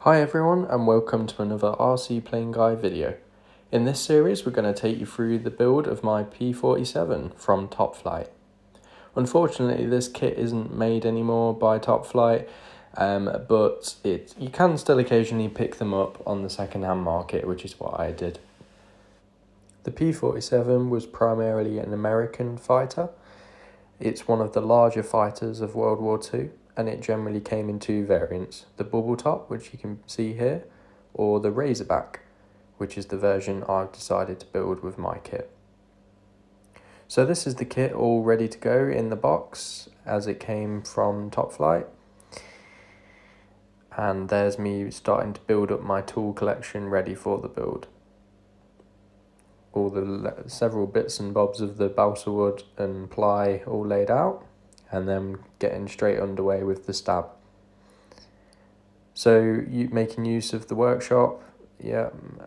Hi everyone and welcome to another RC Plane Guy video. In this series we're going to take you through the build of my P-47 from Topflite. Unfortunately this kit isn't made anymore by Topflite, but you can still occasionally pick them up on the second-hand market, which is what I did. The P-47 was primarily an American fighter. It's one of the larger fighters of World War II, and it generally came in two variants, the bubble top, which you can see here, or the Razorback, which is the version I've decided to build with my kit. So this is the kit all ready to go in the box as it came from Topflite. And there's me starting to build up my tool collection ready for the build. All the several bits and bobs of the balsa wood and ply all laid out, and then getting straight underway with the stab. So making use of the workshop,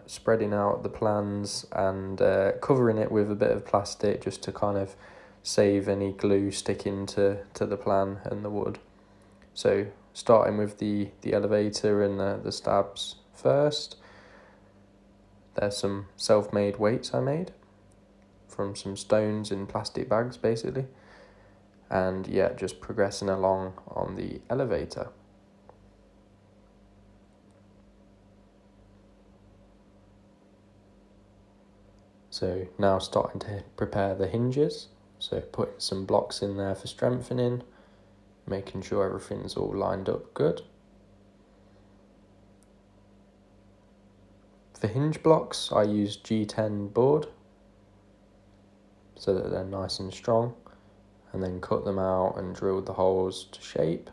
spreading out the plans and covering it with a bit of plastic just to kind of save any glue sticking to the plan and the wood. So starting with the elevator and the stabs first. There's some self-made weights I made from some stones in plastic bags basically. And yeah, just progressing along on the elevator. So now starting to prepare the hinges. So putting some blocks in there for strengthening, making sure everything's all lined up good. For hinge blocks, I use G10 board so that they're nice and strong, and then cut them out and drilled the holes to shape.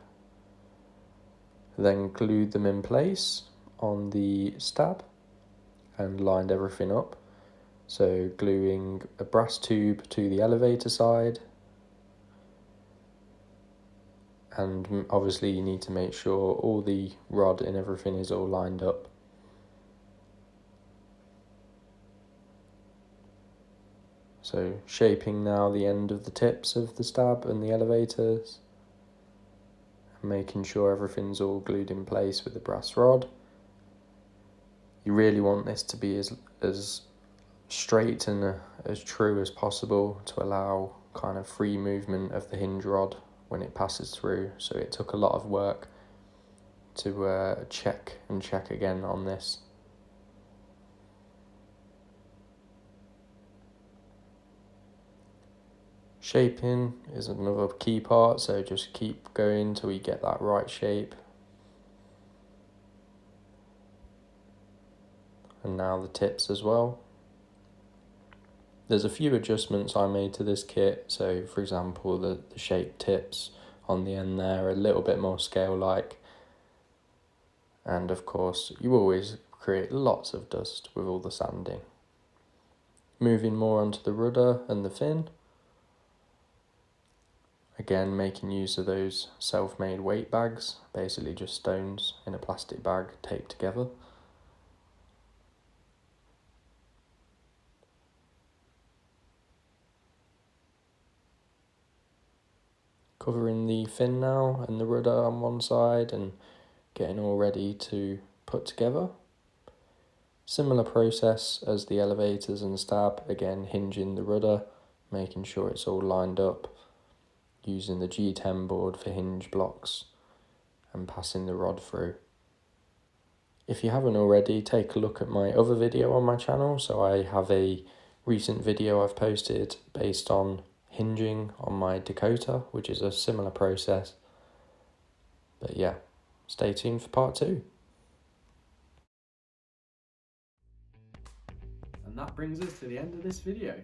Then glued them in place on the stab and lined everything up. So gluing a brass tube to the elevator side, and obviously you need to make sure all the rod and everything is all lined up. So shaping now the end of the tips of the stab and the elevators, and making sure everything's all glued in place with the brass rod. You really want this to be as straight and as true as possible to allow kind of free movement of the hinge rod when it passes through. So it took a lot of work to check again on this. Shaping is another key part, so just keep going till you get that right shape. And now the tips as well. There's a few adjustments I made to this kit, so for example the shaped tips on the end there are a little bit more scale-like. And of course you always create lots of dust with all the sanding. Moving more onto the rudder and the fin. Again, making use of those self-made weight bags, basically just stones in a plastic bag taped together. Covering the fin now and the rudder on one side and getting all ready to put together. Similar process as the elevators and stab, again hinging the rudder, making sure it's all lined up, using the G10 board for hinge blocks and passing the rod through. If you haven't already, take a look at my other video on my channel. So I have a recent video I've posted based on hinging on my Dakota, which is a similar process. But yeah, stay tuned for part 2. And that brings us to the end of this video.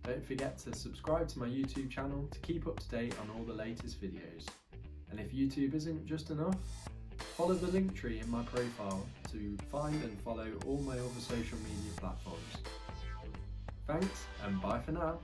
Don't forget to subscribe to my YouTube channel to keep up to date on all the latest videos. And if YouTube isn't just enough, follow the link tree in my profile to find and follow all my other social media platforms. Thanks and bye for now.